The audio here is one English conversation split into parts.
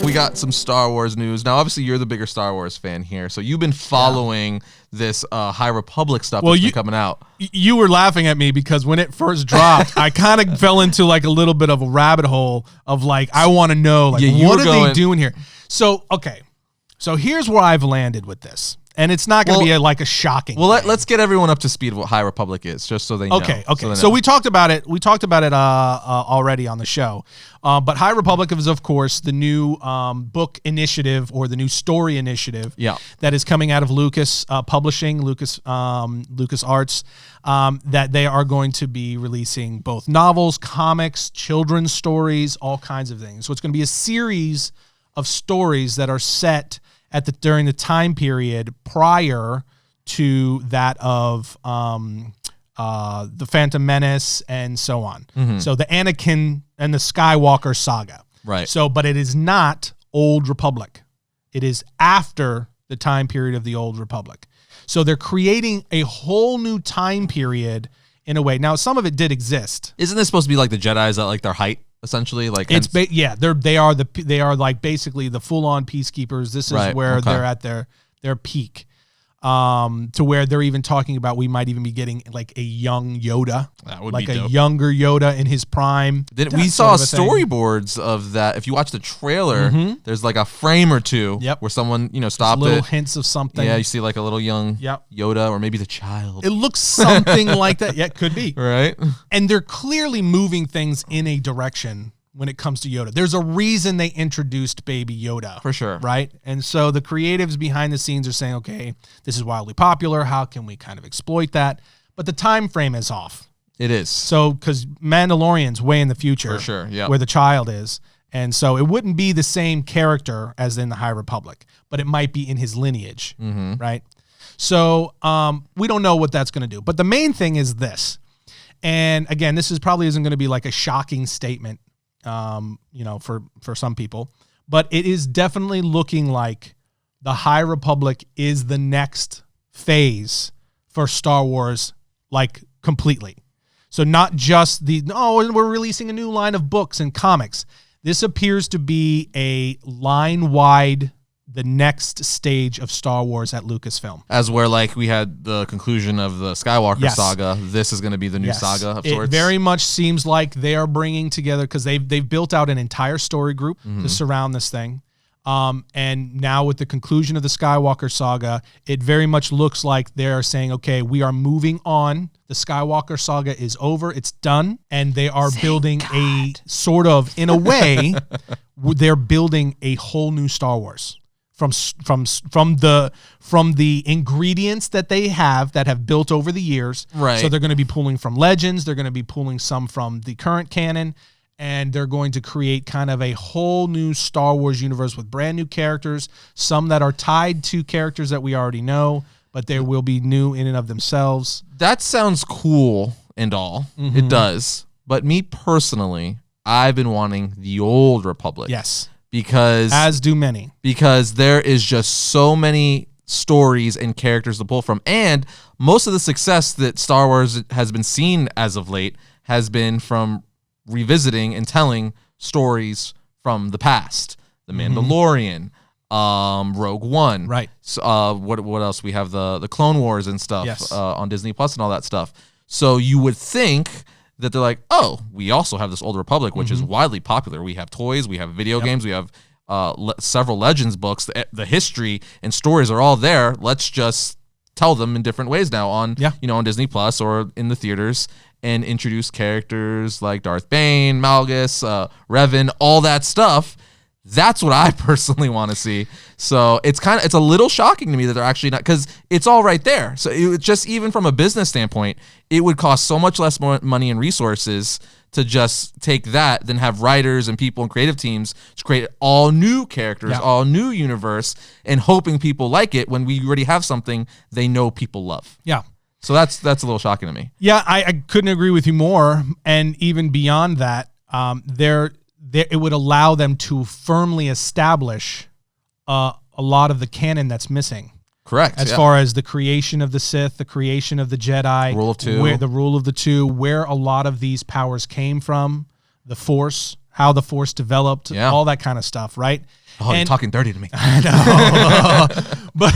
we got some Star Wars news. Now, obviously, you're the bigger Star Wars fan here, so you've been following this High Republic stuff that's been coming out. You were laughing at me because when it first dropped, I kind of fell into like a little bit of a rabbit hole of like, I want to know, like, what are they doing here? So, okay. So here's where I've landed with this. And it's not going to be like a shocking. Well, let's get everyone up to speed of what High Republic is, just so they know. Okay. So we talked about it. We talked about it already on the show. But High Republic is, of course, the new book initiative or the new story initiative that is coming out of Lucas Publishing, Lucas Arts, that they are going to be releasing both novels, comics, children's stories, all kinds of things. So it's going to be a series of stories that are set during the time period prior to that of the Phantom Menace and so on. Mm-hmm. So the Anakin and the Skywalker saga. Right. So, but it is not Old Republic. It is after the time period of the Old Republic. So they're creating a whole new time period in a way. Now, some of it did exist. Isn't this supposed to be like the Jedi's at like their height? Essentially, like it's they are like basically the full-on peacekeepers. This is where they're at their peak, to where they're even talking about we might even be getting like a young Yoda, that would like be dope. A younger Yoda in his prime. We saw storyboards of that. If you watch the trailer, there's like a frame or two where someone stopped little hints of something. Yeah, you see like a little young Yoda or maybe the child. It looks something like that. Yeah, it could be. Right. And they're clearly moving things in a direction when it comes to Yoda. There's a reason they introduced Baby Yoda. For sure. Right? And so the creatives behind the scenes are saying, okay, this is wildly popular. How can we kind of exploit that? But the time frame is off. It is. So, because Mandalorian's way in the future. For sure, yeah. Where the child is. And so it wouldn't be the same character as in the High Republic, but it might be in his lineage, right? So we don't know what that's going to do. But the main thing is this. And again, this probably isn't going to be like a shocking statement, for some people, but it is definitely looking like the High Republic is the next phase for Star Wars, like completely. So not just we're releasing a new line of books and comics. This appears to be a line-wide, the next stage of Star Wars at Lucasfilm. As where like we had the conclusion of the Skywalker saga, this is going to be the new saga of sorts. It very much seems like they are bringing together, because they've built out an entire story group to surround this thing. And now with the conclusion of the Skywalker saga, it very much looks like they're saying, okay, we are moving on. The Skywalker saga is over. It's done. And they are building a sort of, in a way, they're building a whole new Star Wars. From the ingredients that they have built over the years. Right. So they're going to be pulling from Legends. They're going to be pulling some from the current canon. And they're going to create kind of a whole new Star Wars universe with brand new characters, some that are tied to characters that we already know, but they will be new in and of themselves. That sounds cool and all. It does. But me personally, I've been wanting the Old Republic. Yes. Because as do many. Because there is just so many stories and characters to pull from. And most of the success that Star Wars has been seen as of late has been from revisiting and telling stories from the past. The Mandalorian, Rogue One. Right. So, what else? We have the Clone Wars and stuff on Disney Plus and all that stuff. So you would think that they're like, oh, we also have this Old Republic, which is widely popular. We have toys, we have video games, we have several Legends books. The history and stories are all there. Let's just tell them in different ways now on on Disney Plus or in the theaters, and introduce characters like Darth Bane, Malgus, Revan, all that stuff. That's what I personally want to see. So it's a little shocking to me that they're actually not, because it's all right there. So it just, even from a business standpoint, it would cost so much less money and resources to just take that than have writers and people and creative teams to create all new characters, all new universe, and hoping people like it when we already have something they know people love. Yeah. So that's a little shocking to me. Yeah, I couldn't agree with you more. And even beyond that, it would allow them to firmly establish a lot of the canon that's missing. Correct. As far as the creation of the Sith, the creation of the Jedi, the rule of two, where a lot of these powers came from, the Force, how the Force developed, all that kind of stuff, right? Oh, you're talking dirty to me. I know. But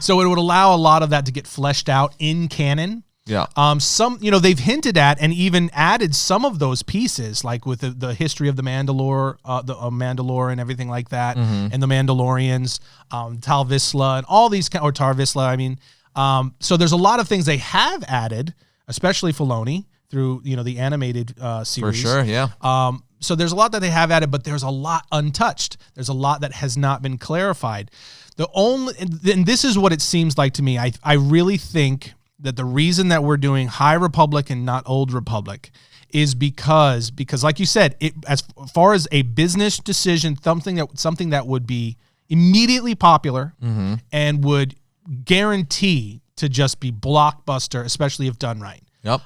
so it would allow a lot of that to get fleshed out in canon. Yeah. Some, they've hinted at and even added some of those pieces, like with the history of the Mandalore, Mandalore and everything like that, and the Mandalorians, Tal Vizsla and all these, or Tar Vizsla, I mean. So there's a lot of things they have added, especially Filoni through, the animated series. For sure, yeah. So there's a lot that they have added, but there's a lot untouched. There's a lot that has not been clarified. And this is what it seems like to me. I really think that the reason that we're doing High Republic and not Old Republic is because like you said, as far as a business decision, something that would be immediately popular and would guarantee to just be blockbuster, especially if done right. Yep.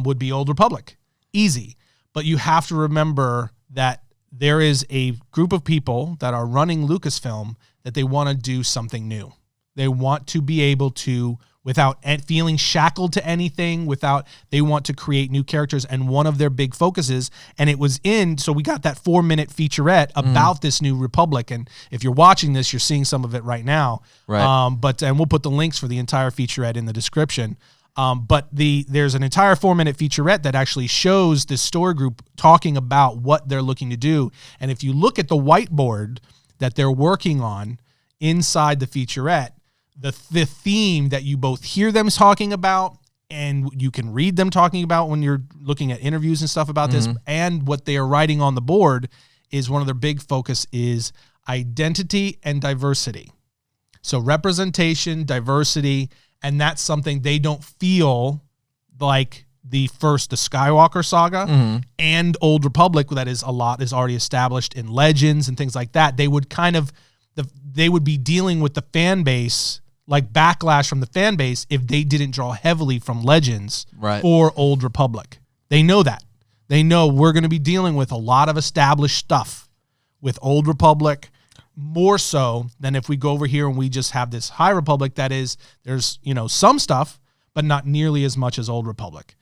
Would be Old Republic. Easy. But you have to remember that there is a group of people that are running Lucasfilm that they want to do something new. They want to be able to, without feeling shackled to anything, they want to create new characters. And one of their big focuses, and it was so we got that 4-minute featurette about this new Republic. And if you're watching this, you're seeing some of it right now. Right. And we'll put the links for the entire featurette in the description. But there's an entire 4-minute featurette that actually shows this story group talking about what they're looking to do. And if you look at the whiteboard that they're working on inside the featurette, the theme that you both hear them talking about and you can read them talking about when you're looking at interviews and stuff about this, and what they are writing on the board is one of their big focus is identity and diversity. So representation, diversity, and that's something they don't feel like the Skywalker saga and Old Republic, that is already established in Legends and things like that. They would they would be dealing with the fan base, like backlash from the fan base, if they didn't draw heavily from Legends or Old Republic. They know that. They know we're going to be dealing with a lot of established stuff with Old Republic, more so than if we go over here and we just have this High Republic that is, there's, some stuff, but not nearly as much as Old Republic,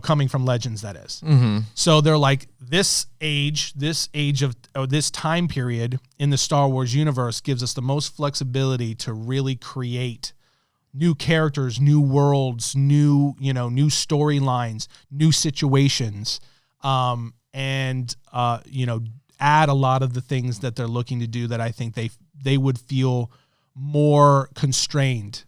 coming from Legends, that is. So they're like, this time period in the Star Wars universe gives us the most flexibility to really create new characters, new worlds, new storylines, new situations, and add a lot of the things that they're looking to do that I think they would feel more constrained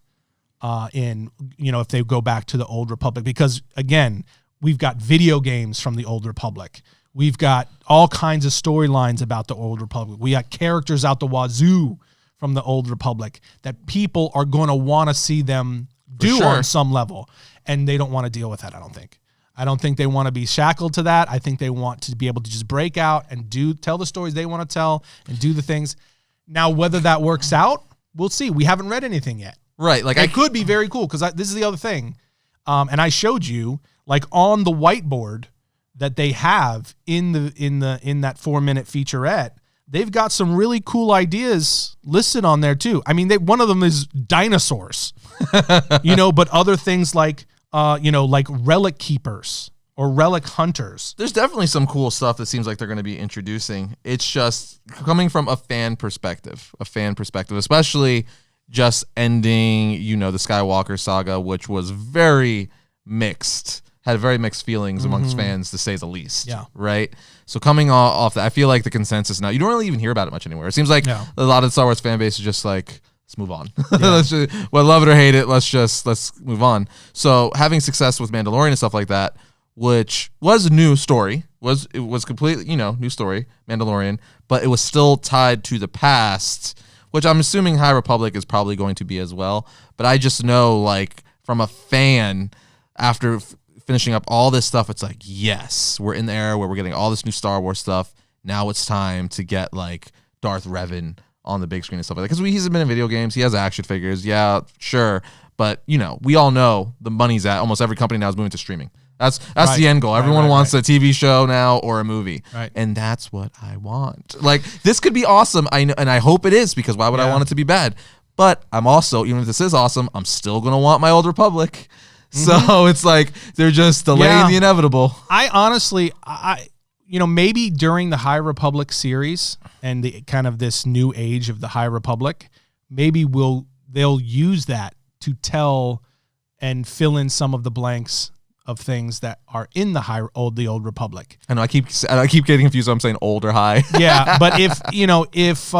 in, if they go back to the Old Republic. Because, again, we've got video games from the Old Republic. We've got all kinds of storylines about the Old Republic. We got characters out the wazoo from the Old Republic that people are going to want to see them do on some level. And they don't want to deal with that, I don't think. I don't think they want to be shackled to that. I think they want to be able to just break out and tell the stories they want to tell and do the things. Now, whether that works out, we'll see. We haven't read anything yet. Right. Like it could be very cool because this is the other thing. And I showed you, like, on the whiteboard that they have in that 4-minute featurette, they've got some really cool ideas listed on there too. I mean, one of them is dinosaurs, but other things like relic keepers or relic hunters. There's definitely some cool stuff that seems like they're going to be introducing. It's just coming from a fan perspective, especially just ending, the Skywalker saga, which was very mixed, had very mixed feelings amongst fans, to say the least. Yeah. Right? So coming off that, I feel like the consensus now, you don't really even hear about it much anymore. It seems like a lot of the Star Wars fan base is just like, let's move on. Love it or hate it, let's move on. So having success with Mandalorian and stuff like that, which was a new story, it was completely, new story, Mandalorian, but it was still tied to the past, which I'm assuming High Republic is probably going to be as well. But I just know, like, from a fan, after finishing up all this stuff, it's like, yes, we're in the era where we're getting all this new Star Wars stuff. Now it's time to get, like, Darth Revan on the big screen and stuff like that. Because he's been in video games. He has action figures. Yeah, sure. But, we all know the money's at almost every company now is moving to streaming. That's the end goal. Everyone wants a TV show now or a movie. Right. And that's what I want. Like, this could be awesome. I know, and I hope it is, because why would I want it to be bad? But I'm also, even if this is awesome, I'm still going to want my Old Republic. So it's like they're just delaying the inevitable. I honestly, maybe during the High Republic series and the kind of this new age of the High Republic, maybe they'll use that to tell and fill in some of the blanks of things that are in the old Republic. I know I keep getting confused. So I'm saying old or high. Yeah, but if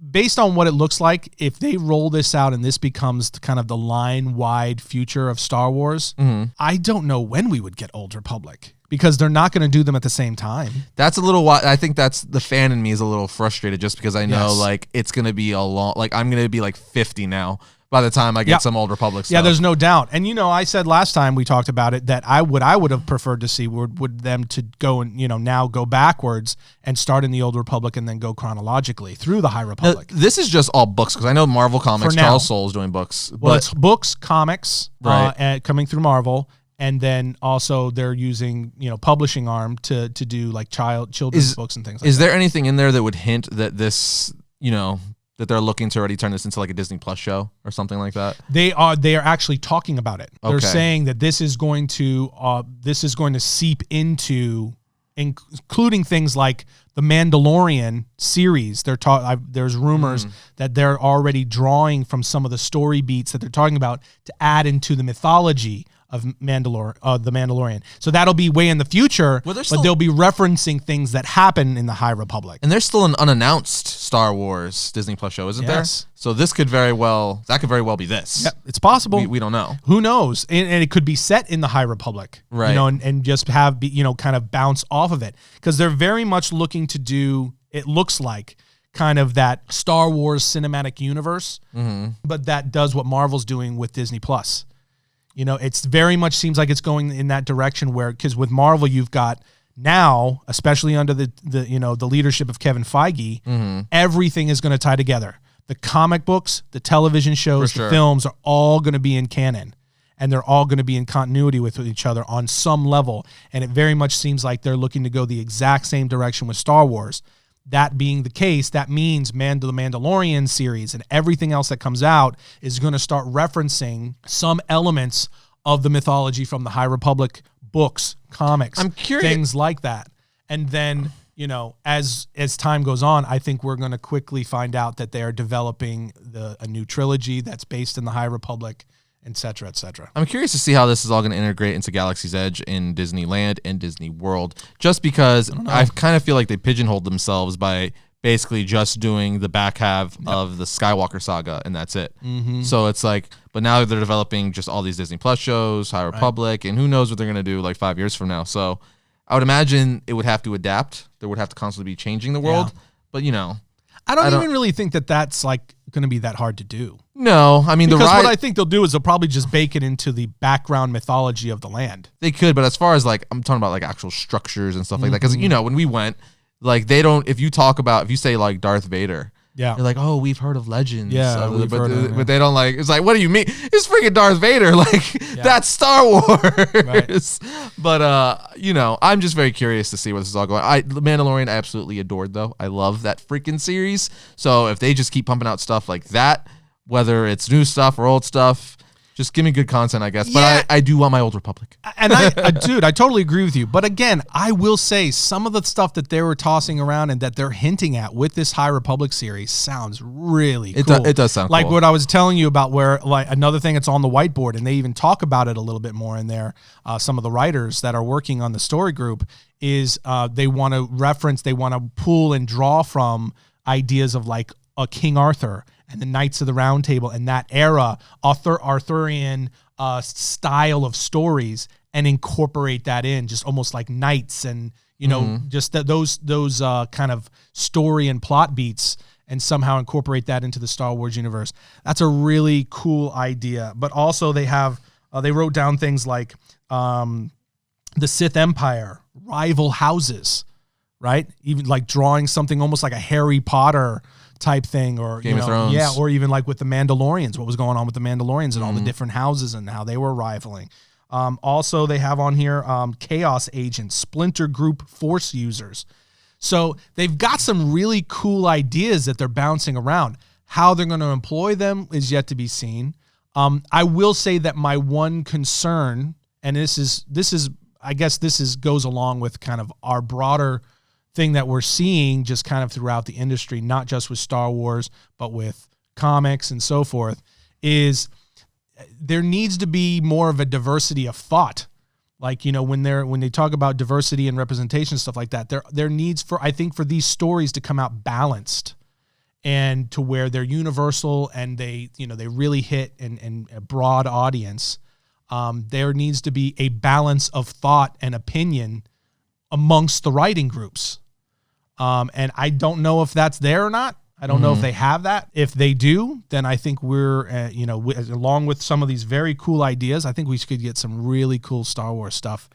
based on what it looks like, if they roll this out and this becomes kind of the line-wide future of Star Wars, I don't know when we would get Old Republic, because they're not going to do them at the same time. That's a little. I think that's the fan in me is a little frustrated, just because I know like it's going to be a long. Like I'm going to be like 50 now by the time I get some Old Republic stuff. Yeah, there's no doubt. And I said last time we talked about it that I would have preferred to see would them to go and now go backwards and start in the Old Republic and then go chronologically through the High Republic. This is just all books, because I know Marvel Comics, Charles Soule's doing books. Well, it's books, comics, coming through Marvel. And then also they're using, publishing arm to do like children's books and things like that. Is there anything in there that would hint that this, that they're looking to already turn this into like a Disney Plus show or something like that? They are actually talking about it. Okay. They're saying that this is going to seep into, including things like the Mandalorian series. There's rumors that they're already drawing from some of the story beats that they're talking about to add into the mythology of the Mandalorian. So that'll be way in the future, but they'll be referencing things that happen in the High Republic. And there's still an unannounced Star Wars Disney Plus show, isn't there? So this could very well be this. Yeah, it's possible. We don't know. Who knows? And it could be set in the High Republic, right? And just have kind of bounce off of it, because they're very much looking to do. It looks like kind of that Star Wars cinematic universe, but that does what Marvel's doing with Disney Plus. It's very much seems like it's going in that direction because with Marvel, you've got now, especially under the leadership of Kevin Feige, everything is going to tie together. The comic books, the television shows, the films are all going to be in canon, and they're all going to be in continuity with each other on some level. And it very much seems like they're looking to go the exact same direction with Star Wars. That being the case, that means the Mandalorian series and everything else that comes out is going to start referencing some elements of the mythology from the High Republic books, comics, I'm curious, things like that. And then, as time goes on, I think we're going to quickly find out that they are developing a new trilogy that's based in the High Republic, et cetera, et cetera. I'm curious to see how this is all going to integrate into Galaxy's Edge in Disneyland and Disney World, just because I kind of feel like they pigeonholed themselves by basically just doing the back half of the Skywalker saga, and that's it. So it's like, but now they're developing just all these Disney Plus shows, High Republic, and who knows what they're going to do like 5 years from now. So I would imagine it would have to adapt. There would have to constantly be changing the world, but I don't even really think that that's like going to be that hard to do. No, I mean, because what I think they'll do is they'll probably just bake it into the background mythology of the land. They could, but as far as like, I'm talking about like actual structures and stuff like that, because when we went, like they don't. If you say like Darth Vader, they're like, oh, we've heard of legends, but they don't like. It's like, what do you mean? It's freaking Darth Vader, like that's Star Wars. Right. But I'm just very curious to see where this is all going. Mandalorian, I absolutely adored though. I love that freaking series. So if they just keep pumping out stuff like that, whether it's new stuff or old stuff, just give me good content, I guess. But I do want my Old Republic. And dude, I totally agree with you. But again, I will say some of the stuff that they were tossing around and that they're hinting at with this High Republic series sounds really cool. It does sound like cool. What I was telling you about, where like another thing that's on the whiteboard, and they even talk about it a little bit more in there. Some of the writers that are working on the story group is they want to pull and draw from ideas of like a King Arthur and the Knights of the Round Table and that era, Arthurian style of stories, and incorporate that in, just almost like knights and just those kind of story and plot beats, and somehow incorporate that into the Star Wars universe. That's a really cool idea. But also they wrote down things like the Sith Empire, rival houses, right? Even like drawing something almost like a Harry Potter type thing, or Game of Thrones. or even like with the Mandalorians, what was going on with the Mandalorians and all the different houses and how they were rivaling. Also, they have on here Chaos Agents, Splinter Group Force users. So they've got some really cool ideas that they're bouncing around. How they're going to employ them is yet to be seen. I will say that my one concern, and this is I guess this goes along with kind of our broader thing that we're seeing just kind of throughout the industry, not just with Star Wars, but with comics and so forth, is there needs to be more of a diversity of thought. Like, you know, when they talk about diversity and representation, stuff like that, there needs for, I think, for these stories to come out balanced and to where they're universal and they really hit and a broad audience. There needs to be a balance of thought and opinion amongst the writing groups. And I don't know if that's there or not. I don't know if they have that. If they do, then I think we're, along with some of these very cool ideas, I think we could get some really cool Star Wars stuff.